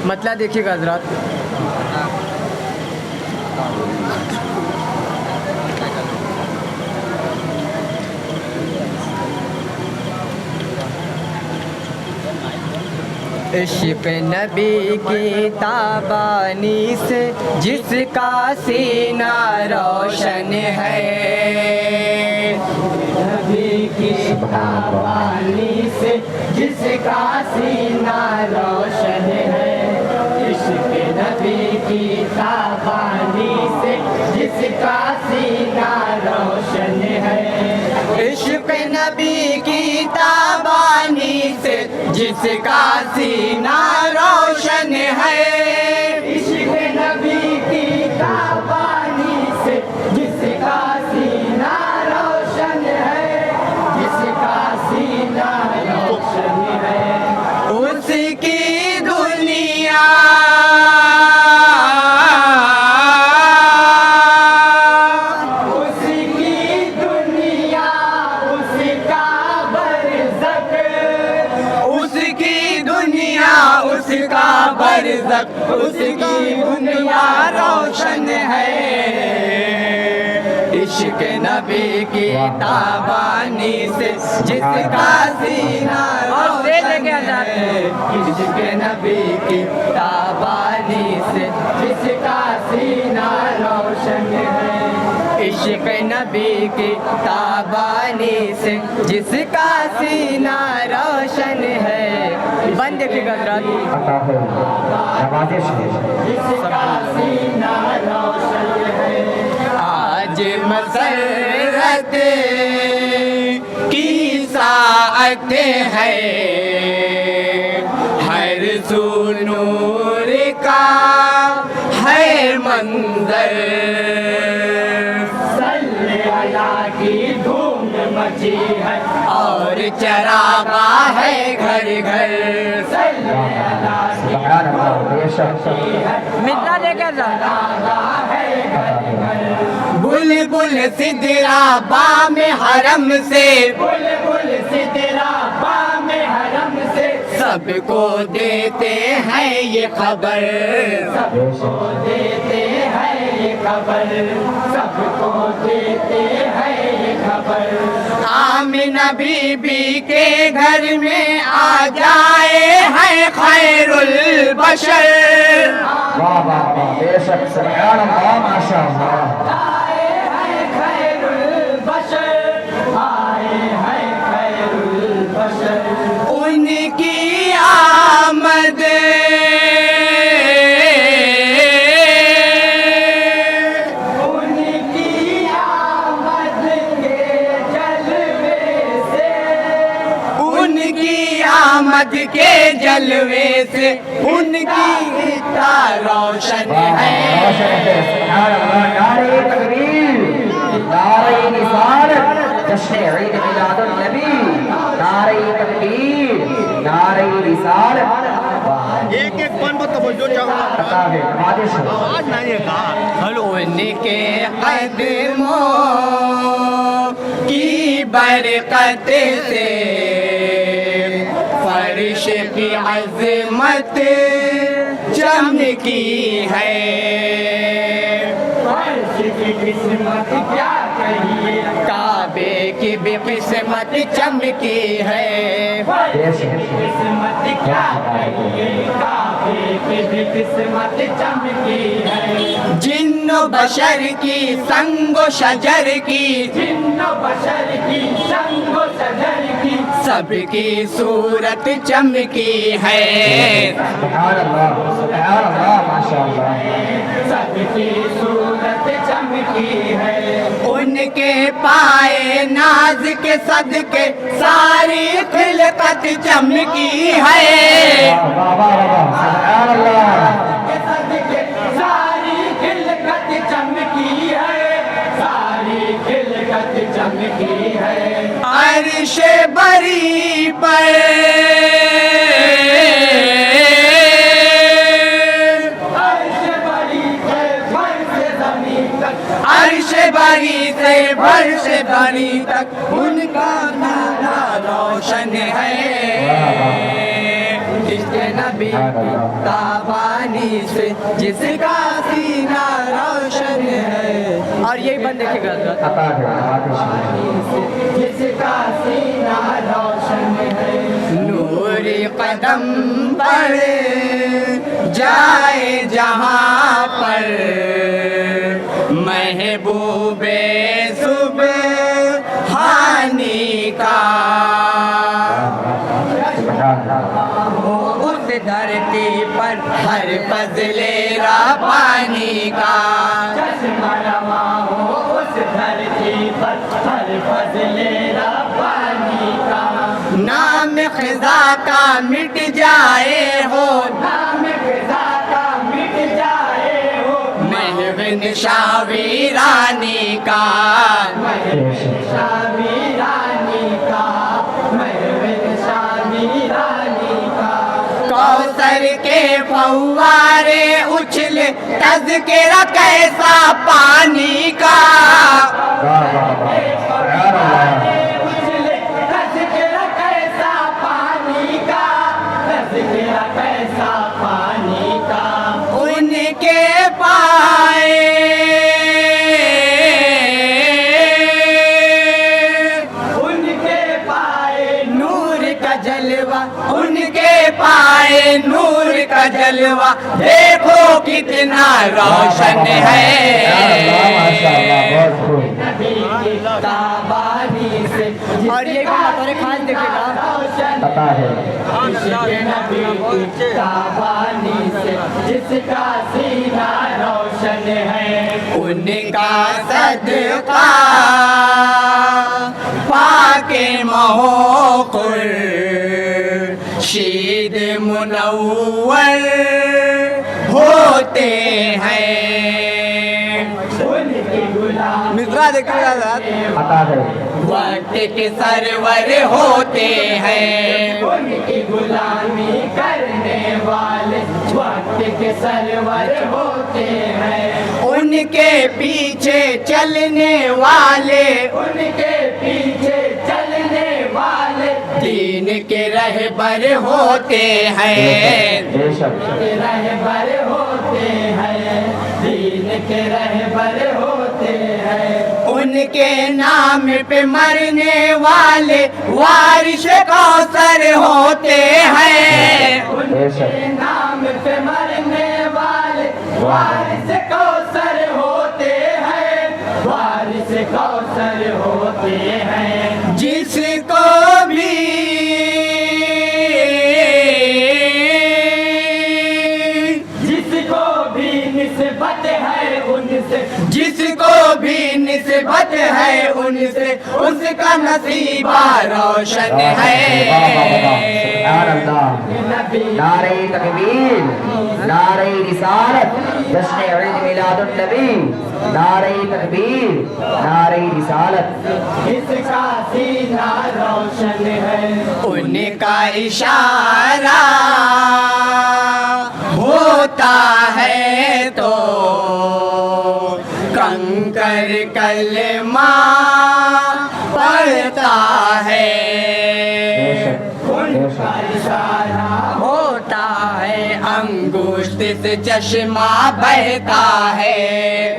मतलब देखिएगा हजरात, इश्क़ नबी की ताबानी से जिसका सीना रोशन है, नबी की ताबानी से जिसका सीना रोशन है, इश्क़ नबी की ताबानी से जिसका सीना रोशन है, इश्क़ नबी की ताबानी से जिसका सीना रोशन है, इश्क़ नबी की ताबानी से जिसका सीना रोशन है, जिसका सीना रोशन है, उसकी दुनिया उसकी दुनिया रोशन है, इश्क़ नबी की ताबानी से जिसका सीना रोशन है, इश्क़ नबी की ताबानी से जिसका सीना रोशन है, इश्क़ नबी की ताबानी से जिसका सीना रोशन है। बंद देखिएगा हज़रात, जिसका सीना रोशन है, आज मसरत की साअत है, हर सू नूर का है मंज़र, सल्ले अला की धूम मची है और चरागा है घर घर, सल्ले अला मिर्जा लेकर चरागा है घर घर, बुलबुल सिदरा बाम हरम से, बुलबुल सिदरा बाम हरम से सबको देते हैं ये खबर, सबको देते हैं ये खबर, सबको देते हैं ये खबर, आमिना बीबी के घर में आ जाए हैं खैरुल बशर, वाह वाह वाह, बेशक सुभान अल्लाह माशाअल्लाह, आए हैं खैरुल बशर, आए हैं खैरुल बशर, उनकी आमद आमद के जलवे से उनकी इत्ता रोशन है, नारे तकबीर, नारे रिसालत, जश्न ईद मिलादुन नबी, नारे तकबीर, नारे रिसालत, एक एक पन मत बोल जो चाहो आवाज नहीं है। हेलो उनके कदमों की बरकत से फर्श की अज़मत चमकी है, फर्श की किस्मत क्या कहिए, काबे की भी किस्मत चमकी है, फर्श की किस्मत क्या कहिए, काबे की भी किस्मत चमकी है, जिन्नो बशर की संगो शजर की, जिन्नो बशर की संगो शजर की सबकी सूरत चमकी है, सुभान अल्लाह माशाअल्लाह, सबकी सूरत चमकी है, उनके पाए नाज के सदके सारी खिलकत चमकी है, वाह वाह वाह, सुभान अल्लाह, के सदके सारी खिलकत चमकी है, सारी खिलकत चमकी है, अर्श बरी पर अर्श बरी से फर्श बरी तक उनका नारा रोशन है, इसके नबी ताबानी से जिसका सीना रोशन है। और यही बंद देखिएगा अता है जिसका सीना रोशन है, नूरी कदम पर जाए जहाँ पर, महबूबे सुबहानी का उस धरती पर हर फजले रब्बानी का चश्मा रमा हो, उस धरती पर हर फजले रब्बानी का। नाम खिजा का मिट जाए हो, नाम खिजा का मिट जाए हो, महविन शावीरानी का, महविन शावीरानी का, महविन शावीरानी का। कौसर के फव्वारे उछले तज़किरा कैसा पानी का, उछले तज़किरा कैसा पानी का, तज़किरा कैसा पानी का। उनके पाए नूर का जलवा, उनके पाए नूर का जलवा, देखो कितना रोशन है। ताबानी से और ये भी खास देखेगा पता है ताबानी से जिसका सीना रोशन है, उनका सदका पाके महोकुर शीद मुनव्वर होते हैं। मित्रा देखिएगा पता है वक्त के सरवर होते हैं, उनकी गुलामी करने वाले वक्त के सरवर होते हैं। उनके पीछे चलने वाले, उनके पीछे चलने वाले दीन के रहबर होते हैं, के रहबर होते हैं, दीन के रहबर होते हैं। उनके नाम पे मरने वाले वारिश कौसर होते हैं, उनके नाम पे मरने वाले वारिश कौसर होते हैं, वारिश कौसर होते हैं। जिसको भी निस्बत है उनसे, जिसको भी निस्बत है उनसे, उसका नसीबा रोशन है। नारे तकबीर, नारे रिसालत, जश्न ईद मिलादुन नबी, नारे तकबीर, नारे रिसालत। इसका सीना रोशन है, उनका इशारा होता है तो कंकर कलमा पढ़ता है, उनका इशारा होता है अंगूष्ठ से चश्मा बहता है,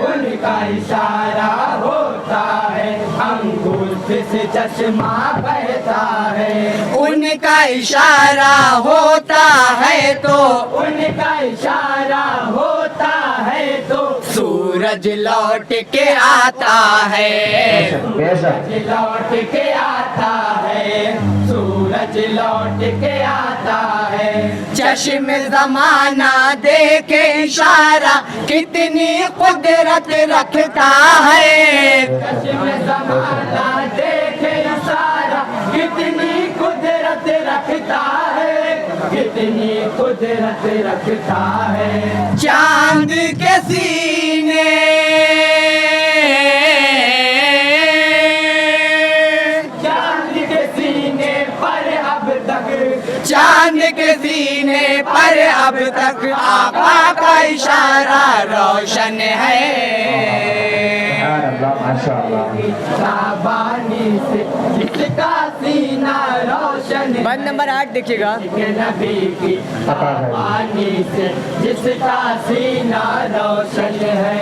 उनका इशारा होता है अंगूष्ठ से चश्मा बहता है। उनका इशारा होता है तो, उनका इशारा होता है तो सूरज लौट के आता है, सूरज लौट के आता है, सूरज लौट के आता है। चश्म ज़माना देखे इशारा कितनी कुदरत रखता है, चश्म ज़माना देखे इशारा कितनी कुदरत रखता है, कितनी कुदरत रखता है। चांद के सीने चांद के सीने पर अब तक आका का इशारा रोशन है। ताबानी से जिसका सीना सीना रोशन है। बंद नंबर 8 देखिएगा। के नबी की पानी से जिसका सीना रोशन है।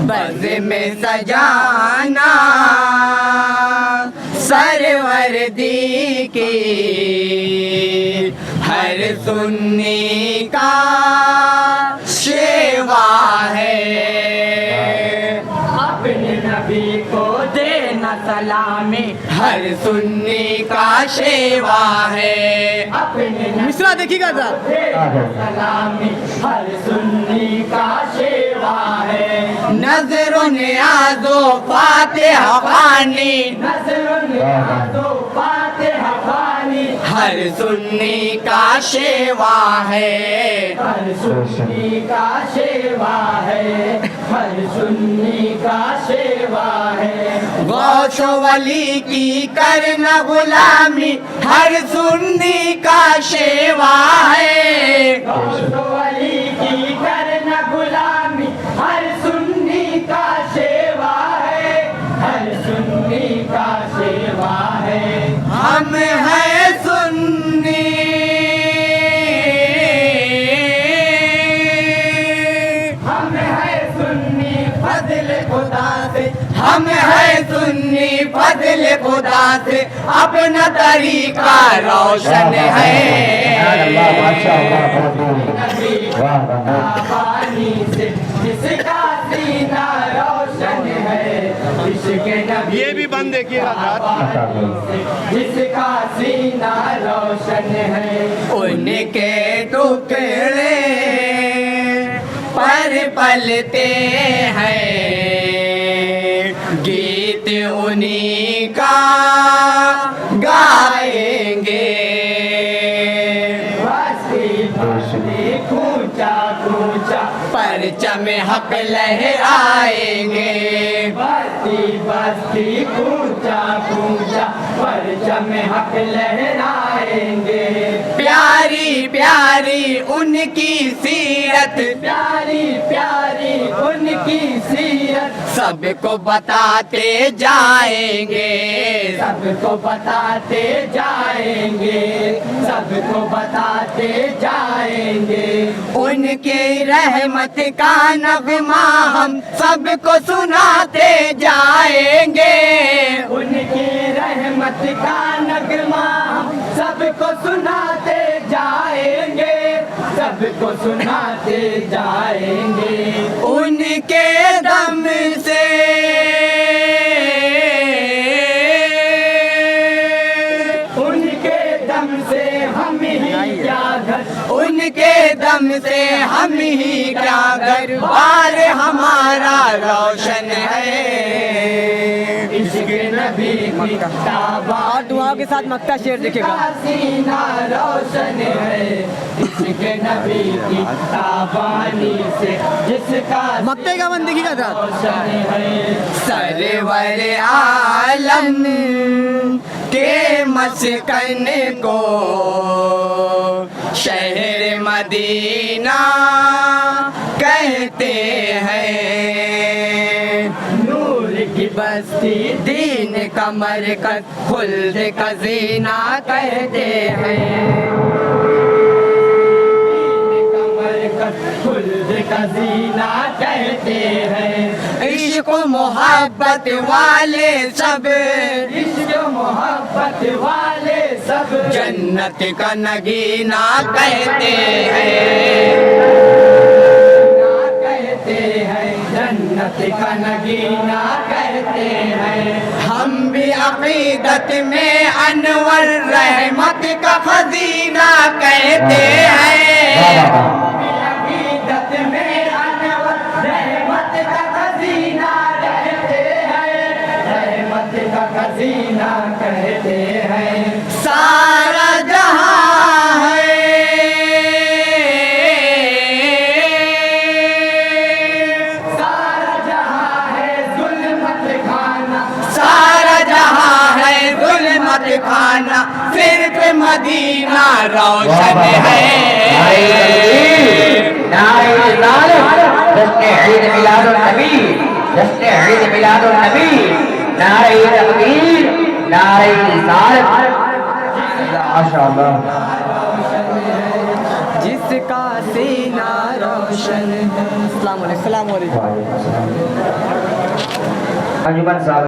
बज़ में सजाना सरवरदी की हर सुन्नी का शेवा है। अपने नबी को देना सलामी हर सुन्नी का शेवा है। अपने मिश्रा देखिएगा सर। सलामी हर सुन्नी का शेवा है। नजरों नियाज़ो फातिहा खानी नजरों नियाज़ो फातिहा खानी हर सुन्नी का शेवा है। हर सुन्नी का शेवा है। हर सुन्नी का शेवा है। गौशो वली की करना गुलामी हर सुन्नी का शेवा है। गौशो वली की करना गुलामी हर सुन्नी का शेवा है। हर सुन्नी का शेवा है। हम हैं सुन्नी हम हैं सुन्नी फज़ल खुदा से। हम हैं सुन्नी फज़ल खुदा से अपना तरीका रोशन है। पानी से जिसका सीना रोशन है। इश्क़ नबी ये भी बंद देखिएगा जिसका सीना रोशन है। उनके टुकड़े पर पलते हैं गीत उन्हीं का गाएंगे। कूचा कूचा परचम हक लहराएंगे। बस्ती बस्ती कूचा कूचा परचम हक लहराएंगे। प्यारी प्यारी उनकी सीरत प्यारी प्यारी उनकी सीरत सबको बताते जाएंगे। सबको बताते जाएंगे। सबको बताते जाएंगे। उनके रहमत का नगमा हम सबको सुनाते जाएंगे। उनके रहमत का नगमा हम सबको सुनाते जाएंगे। सबको सुनाते जाएंगे। उनके दम से उनके दम से हम ही क्या घर उनके दम से हम ही क्या घर बार हमारा रोशन है। इश्क़ नबी की और दुआओं के साथ मक्ता शेर देखिएगा। सीना रोशन है। इश्क़ नबी की ताबानी से जिसका मक्ते का मन देखिएगा सर। रोशन है। सरवर आलम के मस्कन को शहर मदीना कहते हैं। नूर की बस्ती दीन का मरकज़ खुल्द का ज़ीना कहते हैं। दीन का मरकज़ खुल्द का ज़ीना कहते हैं। इश्क़ मोहब्बत वाले सब इश्क़ मोहब्बत वाले सब जन्नत का नगीना कहते हैं। जन्नत का नगीना कहते हैं। हम भी अक़ीदत में अनवर रहमत का खजीना कहते हैं। हम भी अक़ीदत में अनवर रहमत का खजीना कहते हैं। रहमत का खजीना कहते हैं। सारा जहां है खाना सिर्फ मदीना रोशन है। जश्न ईद मिलादुन नबी जश्न ईद मिलादुन नबी नारे तकबीर नारे रिसालत माशाअल्लाह जिसका सीना रोशन है। अस्सलाम वालेकुम। अंजुमन साहब